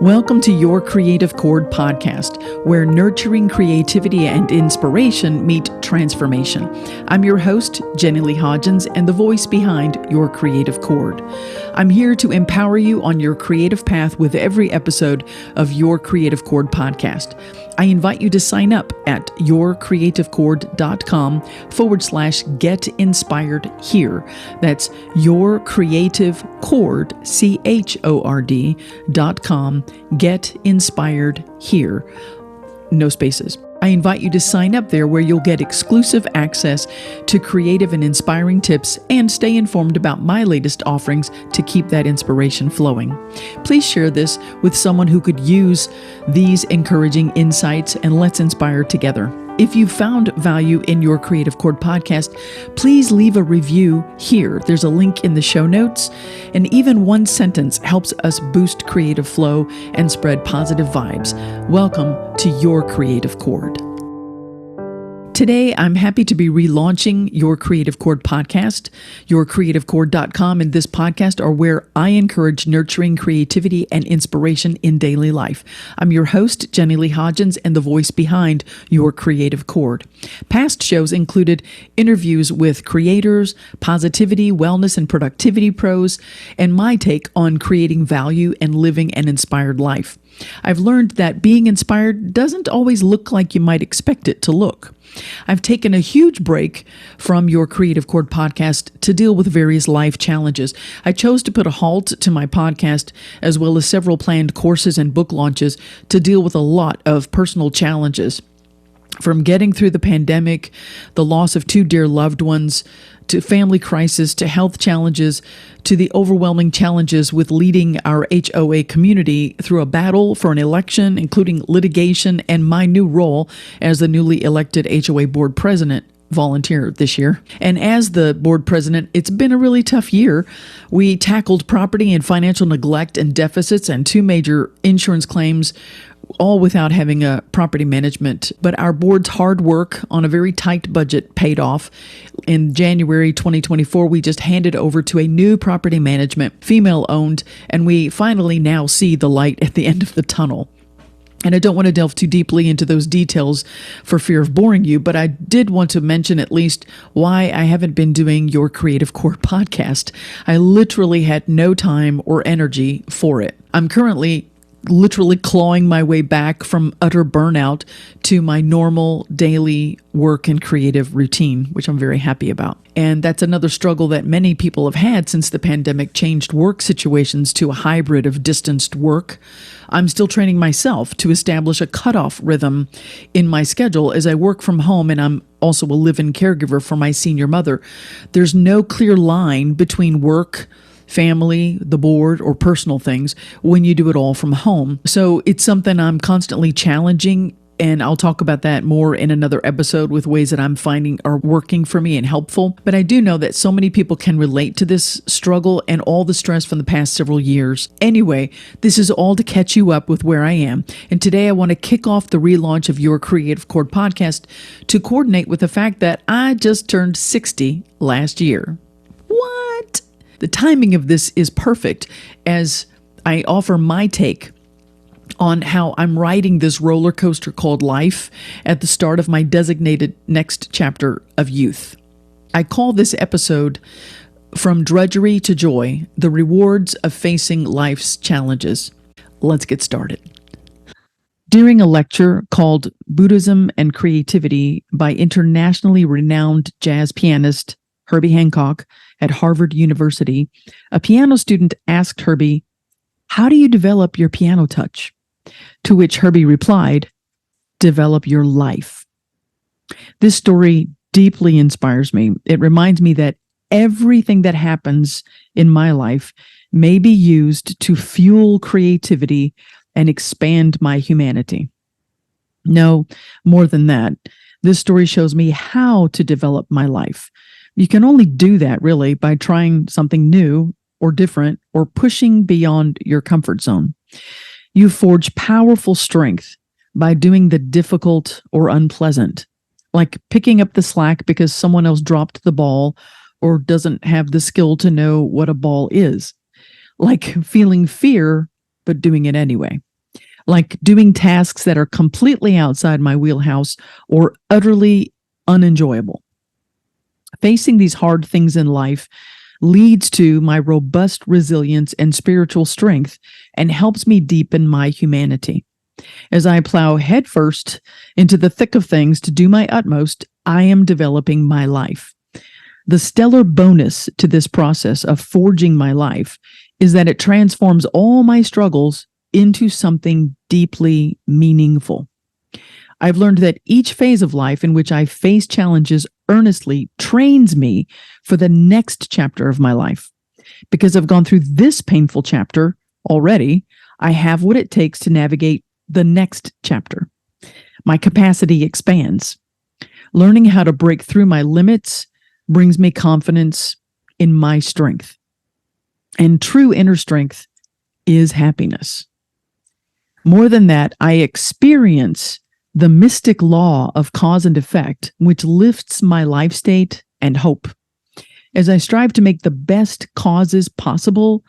Welcome to Your Creative Chord Podcast, where nurturing creativity and inspiration meet transformation. I'm your host, Leigh Hodgins, and the voice behind Your Creative Chord. I'm here to empower you on your creative path with every episode of Your Creative Chord Podcast. I invite you to sign up at YourCreativeChord.com/get inspired here. That's YourCreativeChord, CHORD.com. Get inspired here. No spaces. I invite you to sign up there where you'll get exclusive access to creative and inspiring tips and stay informed about my latest offerings to keep that inspiration flowing. Please share this with someone who could use these encouraging insights, and let's inspire together. If you found value in Your Creative Chord Podcast, please leave a review here. There's a link in the show notes, and even one sentence helps us boost creative flow and spread positive vibes. Welcome to Your Creative Chord. Today, I'm happy to be relaunching Your Creative Chord Podcast. YourCreativeChord.com and this podcast are where I encourage nurturing creativity and inspiration in daily life. I'm your host, Leigh Hodgins, and the voice behind Your Creative Chord. Past shows included interviews with creators, positivity, wellness, and productivity pros, and my take on creating value and living an inspired life. I've learned that being inspired doesn't always look like you might expect it to look. I've taken a huge break from Your Creative Chord Podcast to deal with various life challenges. I chose to put a halt to my podcast, as well as several planned courses and book launches, to deal with a lot of personal challenges. From getting through the pandemic, the loss of two dear loved ones, to family crisis, to health challenges, to the overwhelming challenges with leading our HOA community through a battle for an election, including litigation, and my new role as the newly elected HOA board president volunteer this year. And as the board president, it's been a really tough year. We tackled property and financial neglect and deficits and two major insurance claims, all without having a property management. But our board's hard work on a very tight budget paid off. In January 2024, we just handed over to a new property management, female-owned, and we finally now see the light at the end of the tunnel. And I don't want to delve too deeply into those details for fear of boring you, but I did want to mention at least why I haven't been doing Your Creative Chord Podcast. I literally had no time or energy for it. I'm currently literally clawing my way back from utter burnout to my normal daily work and creative routine, which I'm very happy about. And that's another struggle that many people have had since the pandemic changed work situations to a hybrid of distanced work. I'm still training myself to establish a cutoff rhythm in my schedule as I work from home, and I'm also a live-in caregiver for my senior mother. There's no clear line between work, family, the board, or personal things when you do it all from home. So it's something I'm constantly challenging, and I'll talk about that more in another episode with ways that I'm finding are working for me and helpful. But I do know that so many people can relate to this struggle and all the stress from the past several years. Anyway, this is all to catch you up with where I am. And today I want to kick off the relaunch of Your Creative Chord Podcast to coordinate with the fact that I just turned 60 last year. What? The timing of this is perfect as I offer my take on how I'm riding this roller coaster called life at the start of my designated next chapter of youth. I call this episode From Drudgery to Joy, the Rewards of Facing Life's Challenges. Let's get started. During a lecture called Buddhism and Creativity by internationally renowned jazz pianist Herbie Hancock at Harvard University, a piano student asked Herbie, "How do you develop your piano touch?" To which Herbie replied, "Develop your life." This story deeply inspires me. It reminds me that everything that happens in my life may be used to fuel creativity and expand my humanity. No, more than that, this story shows me how to develop my life. You can only do that really by trying something new or different or pushing beyond your comfort zone. You forge powerful strength by doing the difficult or unpleasant, like picking up the slack because someone else dropped the ball or doesn't have the skill to know what a ball is, like feeling fear but doing it anyway. like doing tasks that are completely outside my wheelhouse or utterly unenjoyable. Facing these hard things in life leads to my robust resilience and spiritual strength and helps me deepen my humanity. As I plow headfirst into the thick of things to do my utmost, I am developing my life. The stellar bonus to this process of forging my life is that it transforms all my struggles into something deeply meaningful. I've learned that each phase of life in which I face challenges earnestly trains me for the next chapter of my life. Because I've gone through this painful chapter already, I have what it takes to navigate the next chapter. My capacity expands. Learning how to break through my limits brings me confidence in my strength. And true inner strength is happiness. More than that, I experience the mystic law of cause and effect, which lifts my life state and hope. As I strive to make the best causes possible,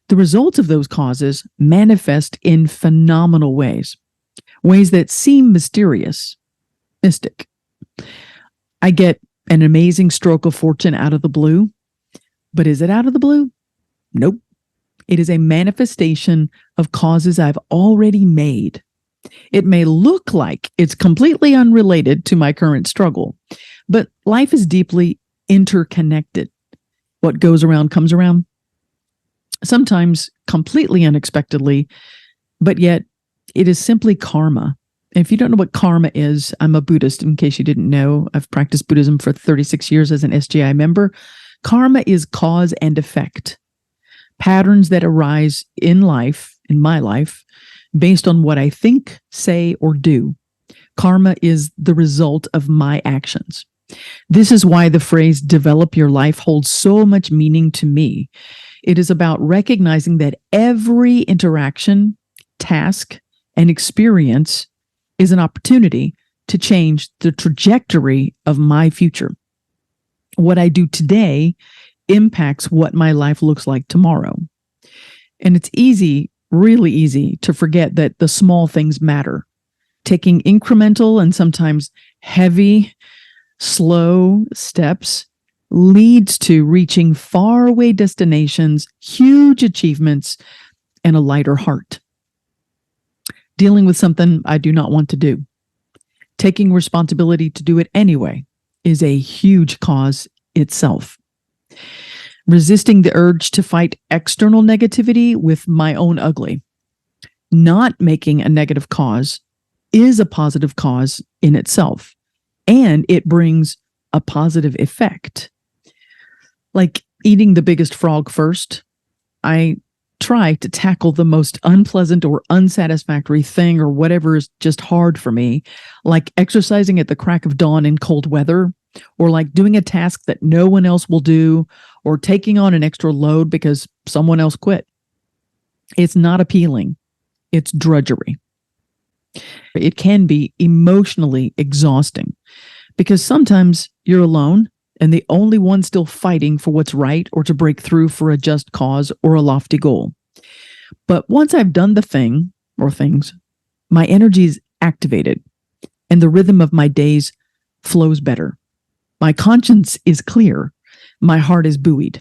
the results of those causes manifest in phenomenal ways that seem mysterious, mystic. I get an amazing stroke of fortune out of the blue, but is it out of the blue? Nope. It is a manifestation of causes I've already made. It may look like it's completely unrelated to my current struggle, but life is deeply interconnected. What goes around comes around, sometimes completely unexpectedly, but yet it is simply karma. And if you don't know what karma is, I'm a Buddhist, in case you didn't know. I've practiced Buddhism for 36 years as an SGI member. Karma is cause and effect. Patterns that arise in life, in my life, based on what I think, say, or do. Karma is the result of my actions. This is why the phrase develop your life holds so much meaning to me. It is about recognizing that every interaction, task, and experience is an opportunity to change the trajectory of my future. What I do today impacts what my life looks like tomorrow. And it's easy, really easy, to forget that the small things matter. Taking incremental and sometimes heavy, slow steps leads to reaching faraway destinations, huge achievements, and a lighter heart. Dealing with something I do not want to do, taking responsibility to do it anyway, is a huge cause itself. Resisting the urge to fight external negativity with my own ugly. Not making a negative cause is a positive cause in itself, and it brings a positive effect. Like eating the biggest frog first, I try to tackle the most unpleasant or unsatisfactory thing or whatever is just hard for me, like exercising at the crack of dawn in cold weather, or like doing a task that no one else will do, or taking on an extra load because someone else quit. It's not appealing. It's drudgery. It can be emotionally exhausting because sometimes you're alone and the only one still fighting for what's right or to break through for a just cause or a lofty goal. But once I've done the thing or things, my energy is activated and the rhythm of my days flows better. My conscience is clear. My heart is buoyed,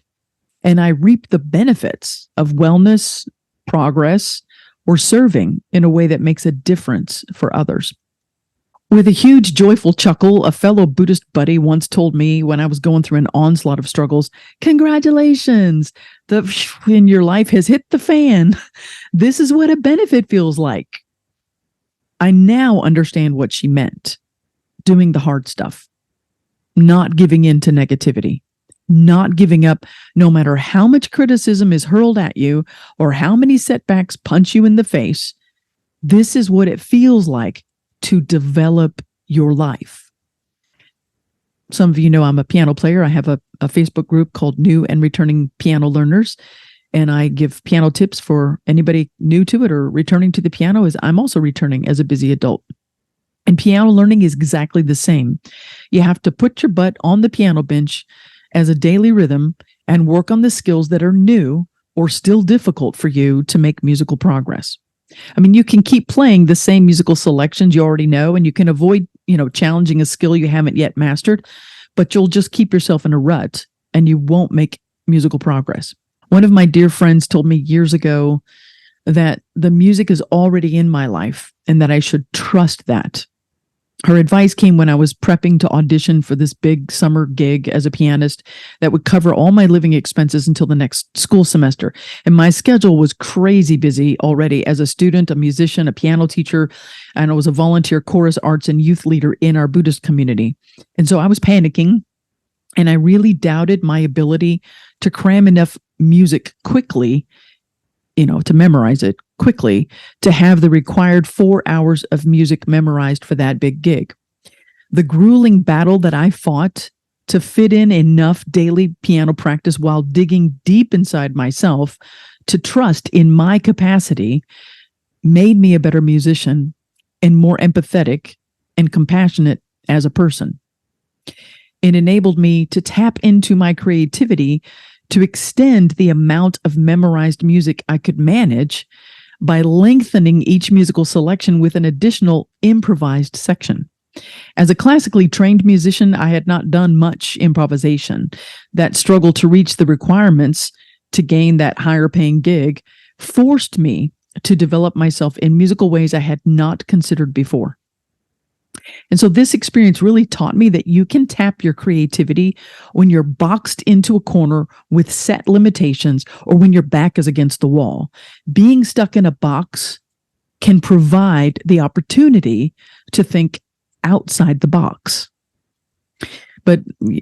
and I reap the benefits of wellness, progress, or serving in a way that makes a difference for others. With a huge joyful chuckle, a fellow Buddhist buddy once told me when I was going through an onslaught of struggles, "Congratulations, when your life has hit the fan. This is what a benefit feels like." I now understand what she meant. Doing the hard stuff, not giving in to negativity, not giving up no matter how much criticism is hurled at you or how many setbacks punch you in the face. This is what it feels like to develop your life. Some of you know I'm a piano player. I have a Facebook group called New and Returning Piano Learners, and I give piano tips for anybody new to it or returning to the piano, as I'm also returning as a busy adult. And piano learning is exactly the same. You have to put your butt on the piano bench as a daily rhythm and work on the skills that are new or still difficult for you to make musical progress. I mean, you can keep playing the same musical selections you already know, and you can avoid, challenging a skill you haven't yet mastered, but you'll just keep yourself in a rut and you won't make musical progress. One of my dear friends told me years ago that the music is already in my life and that I should trust that. Her advice came when I was prepping to audition for this big summer gig as a pianist that would cover all my living expenses until the next school semester. And my schedule was crazy busy already as a student, a musician, a piano teacher, and I was a volunteer chorus, arts, and youth leader in our Buddhist community. And so I was panicking, and I really doubted my ability to cram enough music quickly, to memorize it quickly, to have the required 4 hours of music memorized for that big gig. The grueling battle that I fought to fit in enough daily piano practice while digging deep inside myself to trust in my capacity made me a better musician and more empathetic and compassionate as a person. It enabled me to tap into my creativity to extend the amount of memorized music I could manage by lengthening each musical selection with an additional improvised section. As a classically trained musician, I had not done much improvisation. That struggle to reach the requirements to gain that higher paying gig forced me to develop myself in musical ways I had not considered before. And so this experience really taught me that you can tap your creativity when you're boxed into a corner with set limitations or when your back is against the wall. Being stuck in a box can provide the opportunity to think outside the box. But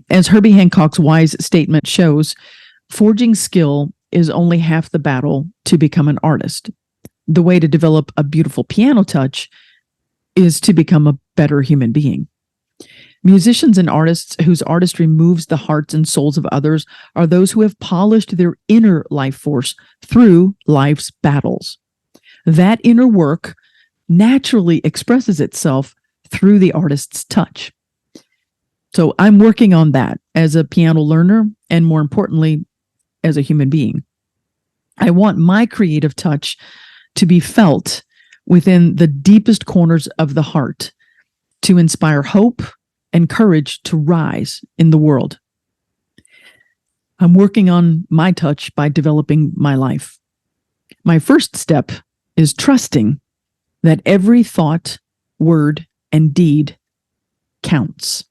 as Herbie Hancock's wise statement shows, forging skill is only half the battle to become an artist. The way to develop a beautiful piano touch is to become a better human being. Musicians and artists whose artistry moves the hearts and souls of others are those who have polished their inner life force through life's battles. That inner work naturally expresses itself through the artist's touch. So I'm working on that as a piano learner and, more importantly, as a human being. I want my creative touch to be felt within the deepest corners of the heart, to inspire hope and courage to rise in the world. I'm working on my touch by developing my life. My first step is trusting that every thought, word, and deed counts.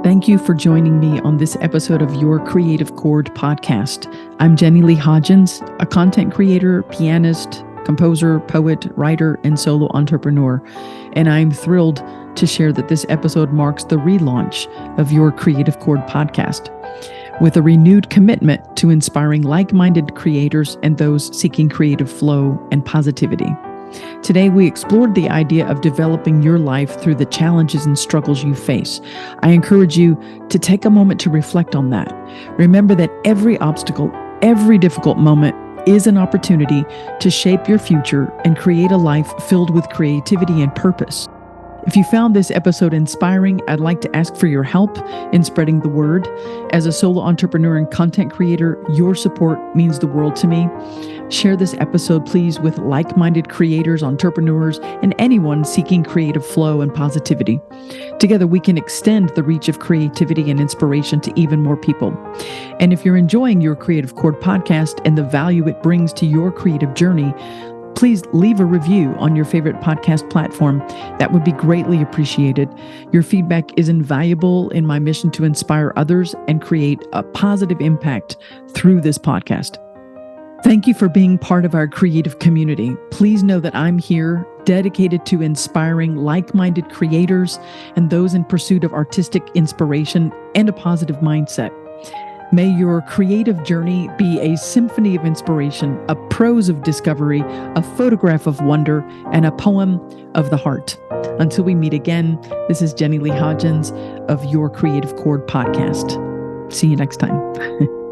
Thank you for joining me on this episode of Your Creative Chord Podcast. I'm Jenny Leigh Hodgins, a content creator, pianist, composer, poet, writer, and solo entrepreneur. And I'm thrilled to share that this episode marks the relaunch of Your Creative Chord Podcast, with a renewed commitment to inspiring like-minded creators and those seeking creative flow and positivity. Today, we explored the idea of developing your life through the challenges and struggles you face. I encourage you to take a moment to reflect on that. Remember that every obstacle, every difficult moment is an opportunity to shape your future and create a life filled with creativity and purpose. If you found this episode inspiring, I'd like to ask for your help in spreading the word. As a solo entrepreneur and content creator, your support means the world to me. Share this episode, please, with like-minded creators, entrepreneurs, and anyone seeking creative flow and positivity. Together, we can extend the reach of creativity and inspiration to even more people. And if you're enjoying Your Creative Chord Podcast and the value it brings to your creative journey, please leave a review on your favorite podcast platform. That would be greatly appreciated. Your feedback is invaluable in my mission to inspire others and create a positive impact through this podcast. Thank you for being part of our creative community. Please know that I'm here, dedicated to inspiring like-minded creators and those in pursuit of artistic inspiration and a positive mindset. May your creative journey be a symphony of inspiration, a prose of discovery, a photograph of wonder, and a poem of the heart. Until we meet again, this is Jenny Leigh Hodgins of Your Creative Chord Podcast. See you next time.